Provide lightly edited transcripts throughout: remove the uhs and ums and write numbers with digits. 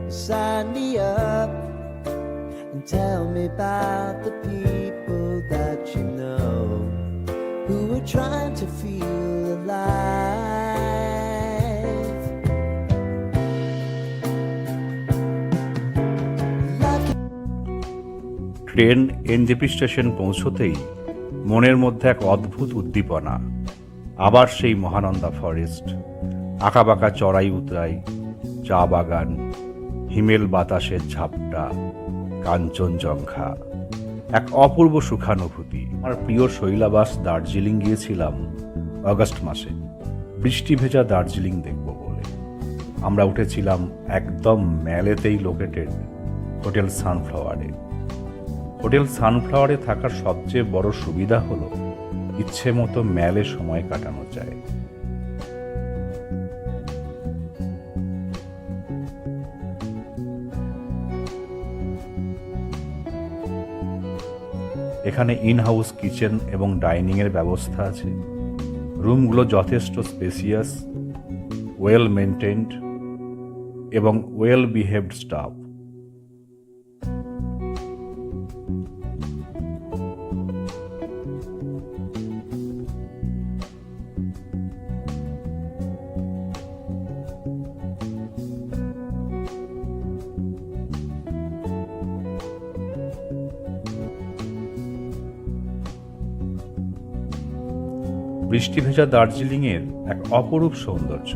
sign me up and tell me about the people that you know who are trying to feel alive. Train NJP station পৌঁছতেই মনের মধ্যে এক অদ্ভুত উদ্দীপনা। আবার সেই মহানন্দা ফরেস্ট, আঁকাবাঁকা চড়াই উতরাই, চা বাগান, হিমেল বাতাসের ঝাপটা, কাঞ্চনজঙ্ঘা, এক অপূর্ব সুখানুভূতি। আমার প্রিয় শৈলাবাস দার্জিলিং গিয়েছিলাম আগস্ট মাসে, বৃষ্টি ভেজা দার্জিলিং দেখব বলে। আমরা উঠেছিলাম একদম ম্যালেতেই লোকেটেড হোটেল সানফ্লাওয়ারে। হোটেল সানফ্লাওয়ারে থাকার সবচেয়ে বড় সুবিধা হলো ইচ্ছে মতো ম্যালে সময় কাটানো যায়। এখানে ইন হাউস কিচেন এবং ডাইনিংয়ের ব্যবস্থা আছে। রুমগুলো যথেষ্ট স্পেসিয়াস, ওয়েল মেনটেন্ড এবং ওয়েল বিহেভড স্টাফ। বৃষ্টি ভেজা দার্জিলিংয়ের এক অপরূপ সৌন্দর্য।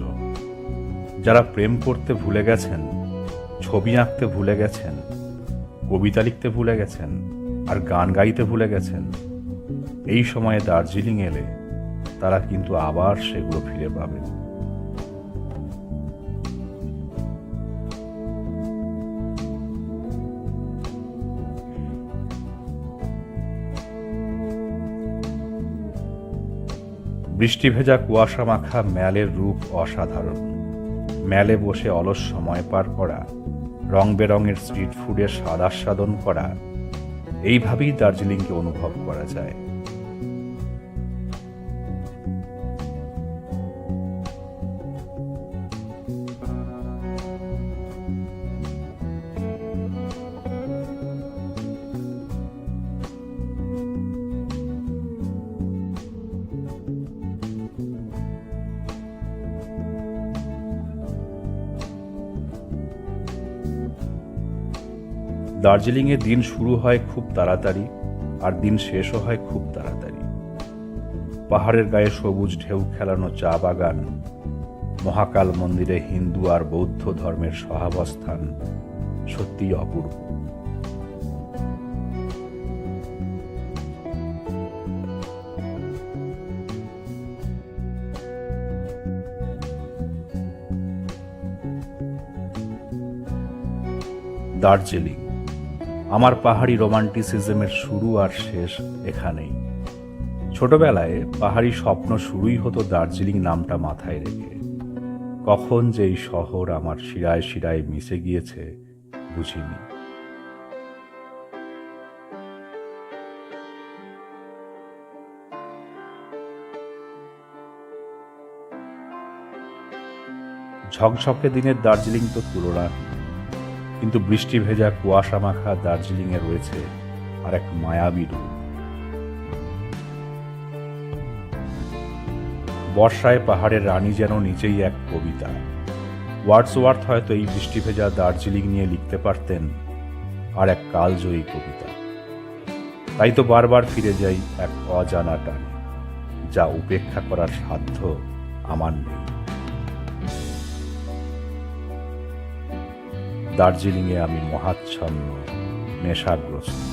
যারা প্রেম করতে ভুলে গেছেন, ছবি আঁকতে ভুলে গেছেন, কবিতা লিখতে ভুলে গেছেন আর গান গাইতে ভুলে গেছেন, এই সময়ে দার্জিলিং এলে তারা কিন্তু আবার সেগুলো ফিরে পাবেন। বৃষ্টি ভেজা কুয়াশা মাখা ম্যালের রূপ অসাধারণ। ম্যালে বসে অলস সময় পার করা, রং বেরঙের স্ট্রিট ফুডের স্বাদ আস্বাদন করা, এইভাবেই দার্জিলিংকে অনুভব করা যায়। দার্জিলিংয়ে দিন শুরু হয় খুব তাড়াতাড়ি আর দিন শেষও হয় খুব তাড়াতাড়ি। পাহাড়ের গায়ে সবুজ ঢেউ খেলানো চা বাগান, মহাকাল মন্দিরে হিন্দু আর বৌদ্ধ ধর্মের সহাবস্থান সত্যিই অপূর্ব। দার্জিলিং, আমার পাহাড়ি রোমান্টিসিজমের শুরু আর শেষ এখানেই। ছোটবেলায় পাহাড়ি স্বপ্ন শুরুই হতো দার্জিলিং নামটা মাথায় রেখে। কখন যে এই শহর আমার শিরায় শিরায় মিশে গিয়েছে বুঝিনি। ঝকঝকে দিনের দার্জিলিং তো তুলনা, কিন্তু বৃষ্টি ভেজা কুয়াশা মাখা দার্জিলিংয়ে রয়েছে আর এক মায়াবী রূপ। বর্ষায় পাহাড়ের রানী যেন নিজেই এক কবিতা। ওয়ার্ডসওয়ার্থ হয়তো এই বৃষ্টি ভেজা দার্জিলিং নিয়ে লিখতে পারতেন আর এক কালজয়ী কবিতা। তাই তো বারবার ফিরে যাই এক অজানা টানে, যা উপেক্ষা করার সাধ্য আমার নেই। দার্জিলিংয়ে আমি মহাচ্ছন্ন, নেশাগ্রস্ত।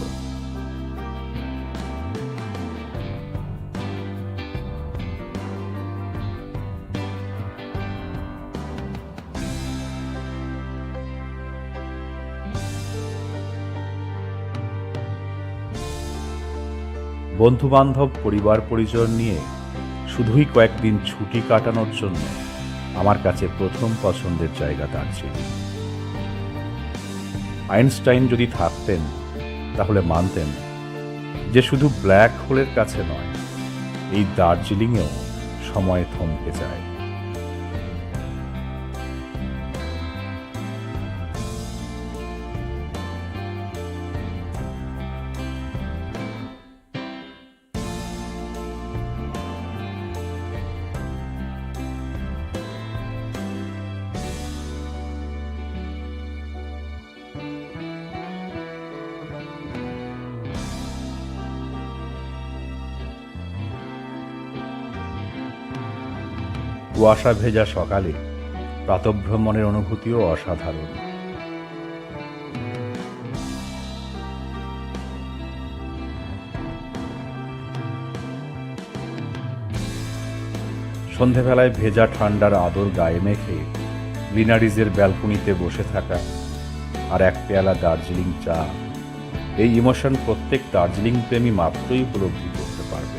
বন্ধুবান্ধব, পরিবার পরিজন নিয়ে শুধুই কয়েকদিন ছুটি কাটানোর জন্য আমার কাছে প্রথম পছন্দের জায়গা দার্জিলিং। আইনস্টাইন যদি থাকতেন তাহলে মানতেন যে শুধু ব্ল্যাক হোলের কাছে নয়, এই দার্জিলিংয়েও সময় থমকে যায়। কুয়াশা ভেজা সকালে প্রাতঃভ্রমণের অনুভূতিও অসাধারণ। সন্ধেবেলায় ভেজা ঠান্ডার আদর গায়ে মেখে গ্রিনারিজের ব্যালকনিতে বসে থাকা আর এক পেয়ালা দার্জিলিং চা, এই ইমোশন প্রত্যেক দার্জিলিং প্রেমী মাত্রই উপলব্ধি করতে পারবে।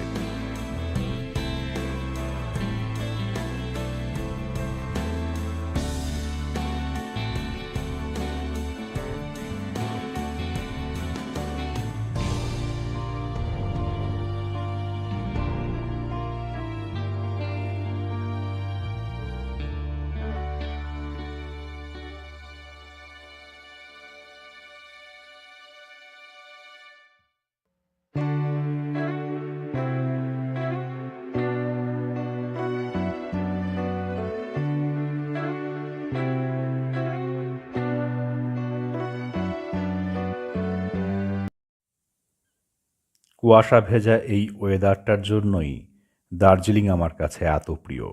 কুয়াশা ভেজা এই ওয়েদারটার জন্যই দার্জিলিং আমার কাছে এত প্রিয়।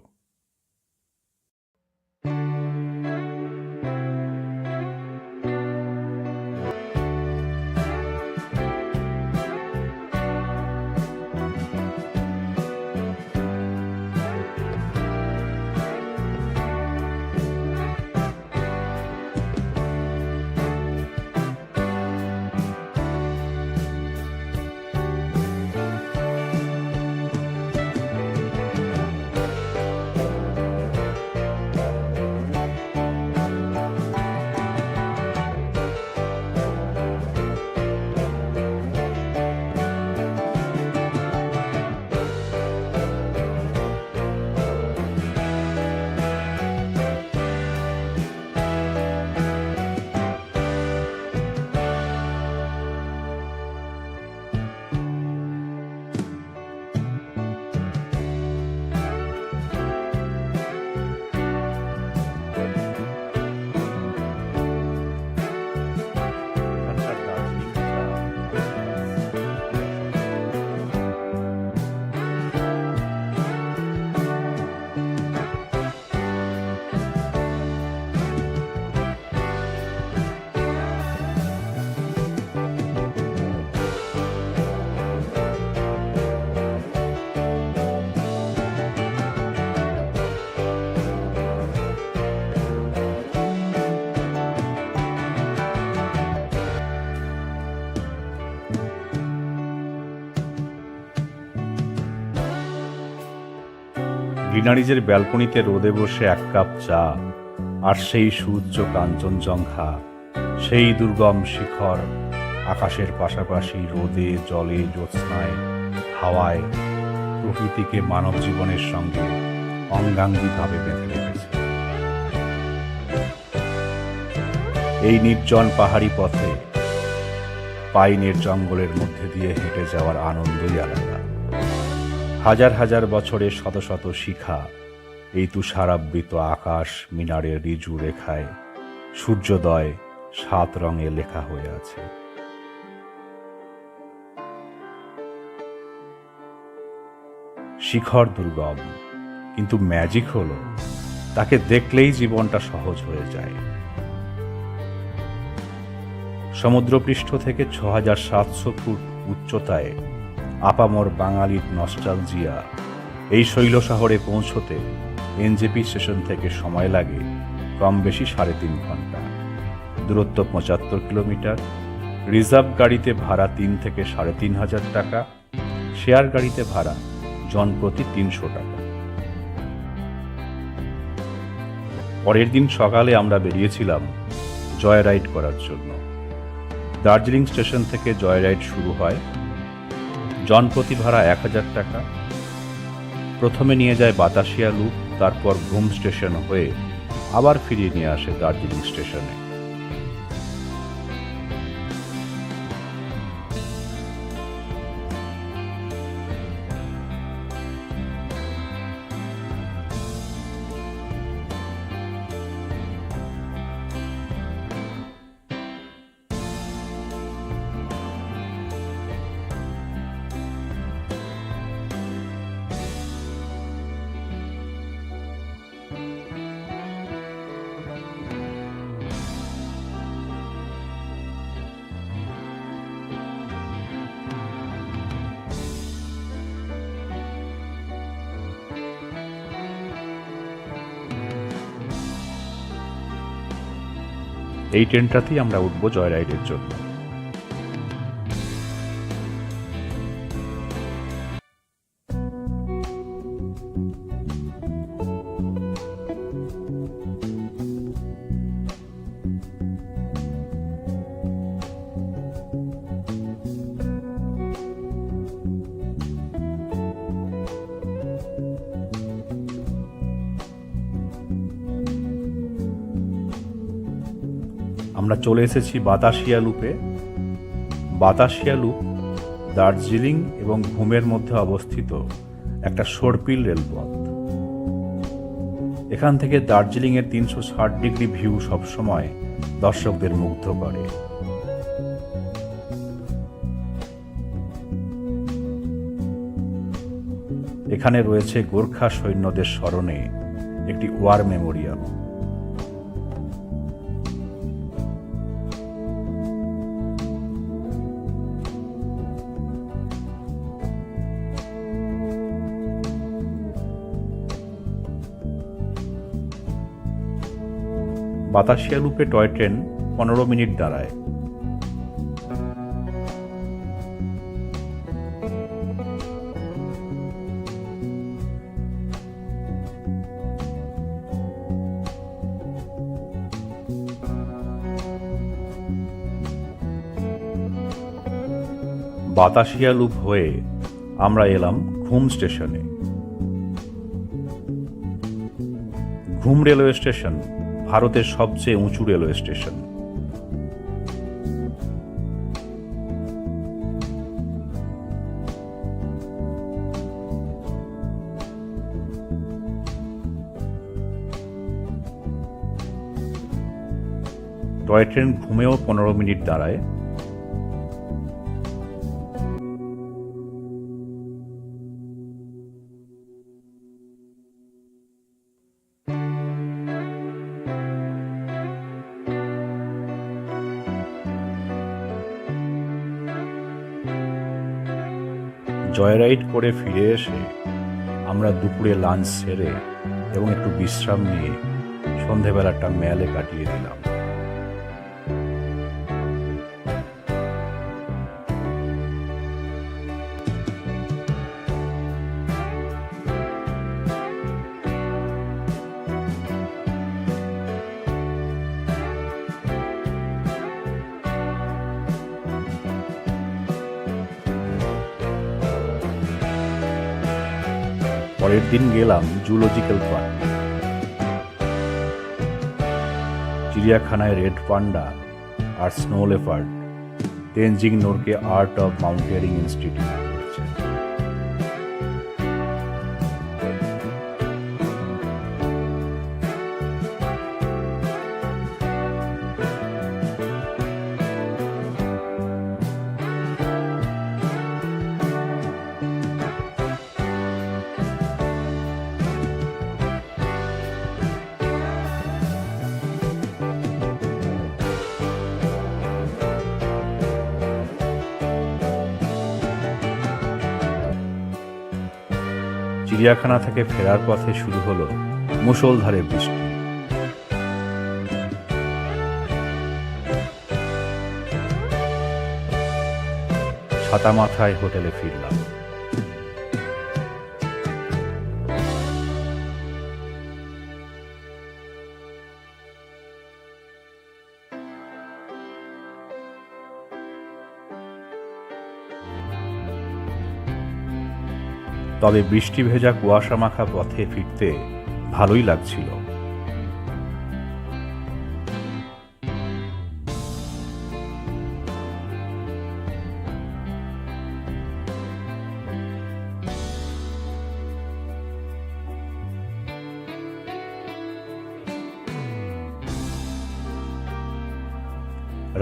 গ্রিনারিজের ব্যালকনিতে রোদে বসে এক কাপ চা আর সেই সুউচ্চ কাঞ্চনজঙ্ঘা, সেই দুর্গম শিখর, আকাশের পাশাপাশি রোদে, জলে, জ্যোৎস্নায়, হাওয়ায় প্রকৃতিকে মানব জীবনের সঙ্গে অঙ্গাঙ্গিভাবে বেঁধে রেখেছে। এই নির্জন পাহাড়ি পথে পাইনের জঙ্গলের মধ্যে দিয়ে হেঁটে যাওয়ার আনন্দই আলাদা। হাজার হাজার বছরের শত শত শিখা, এই তুষারাবৃত আকাশ মিনারের ঋজু রেখায় সূর্যোদয় 7 রঙে লেখা হয়ে আছে। শিখর দুর্গম, কিন্তু ম্যাজিক হলো তাকে দেখলেই জীবনটা সহজ হয়ে যায়। সমুদ্রপৃষ্ঠ থেকে 6700 ফুট উচ্চতায় আপামর বাঙালির নস্টালজিয়া, এই শৈল শহরে পৌঁছতে এনজেপি স্টেশন থেকে সময় লাগে কম বেশি 3.5 ঘন্টা। দূরত্ব 75 কিলোমিটার। রিজার্ভ গাড়িতে ভাড়া 3 থেকে 3,500 টাকা, শেয়ার গাড়িতে ভাড়া জনপ্রতি 300 টাকা। পরের দিন সকালে আমরা বেরিয়েছিলাম জয় রাইড করার জন্য। দার্জিলিং স্টেশন থেকে জয় রাইড শুরু হয়। জনপ্রতি ভাড়া 1000 টাকা। প্রথমে নিয়ে যায় বাতাসিয়া লুপ, তারপর ঘুম স্টেশন হয়ে আবার ফিরিয়ে নিয়ে আসে দার্জিলিং স্টেশনে। এই ট্রেনটাতেই আমরা উঠব জয় রাইডের জন্য। আমরা চলে এসেছি বাতাসিয়া লুপে। বাতাসিয়া লুপ দার্জিলিং এবং ঘুমের মধ্যে অবস্থিত একটা সর্পিল রেলপথ। এখান থেকে দার্জিলিংয়ের 360 ডিগ্রি ভিউ সবসময় দর্শকদের মুগ্ধ করে। এখানে রয়েছে গোর্খা সৈন্যদের স্মরণে একটি ওয়ার মেমোরিয়াল। বাতাসিয়া লুপে টয় ট্রেন 15 মিনিট দাঁড়ায়। বাতাসিয়া লুপ হয়ে আমরা এলাম ঘুম স্টেশনে। ঘুম রেলওয়ে স্টেশন ভারতের সবচেয়ে উঁচু রেলওয়ে স্টেশন। টয় ট্রেন ঘুমেও 15 মিনিট দাঁড়ায়। জয়রাইড করে ফিরে এসে আমরা দুপুরে লাঞ্চ সেরে এবং একটু বিশ্রাম নিয়ে সন্ধেবেলাটা মেলে কাটিয়ে দিলাম। পরের দিন গেলাম জুলজিক্যাল পার্ক। চিড়িয়াখানায় রেড পান্ডা আর snow leopard Tenzing Norgay art of mountaineering institute করেছে। চিড়িয়াখানা থেকে ফেরার পথে শুরু হলো মুষলধারে বৃষ্টি। ছাতা মাথায় হোটেলে ফিরলাম। তবে বৃষ্টি ভেজা কুয়াশা মাখা পথে ফিরতে ভালোই লাগছিল।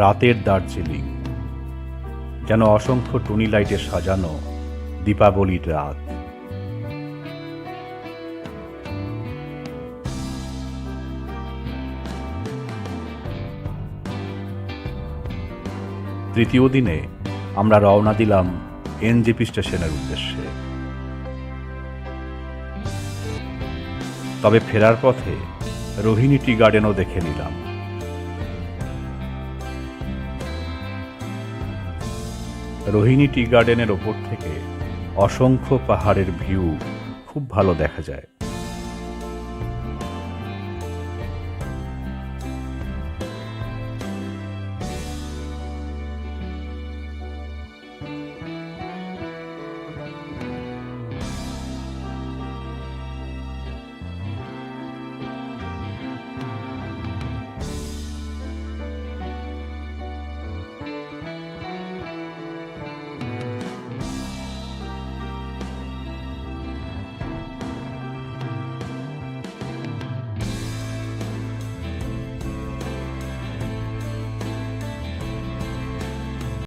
রাতের দার্জিলিং যেন অসংখ্য টুনি লাইটে সাজানো দীপাবলির রাত। তৃতীয় দিনে আমরা রওনা দিলাম এনজেপি স্টেশনের উদ্দেশ্যে। তবে ফেরার পথে রোহিণী টি গার্ডেনও দেখে নিলাম। রোহিণী টি গার্ডেনের ওপর থেকে অসংখ্য পাহাড়ের ভিউ খুব ভালো দেখা যায়।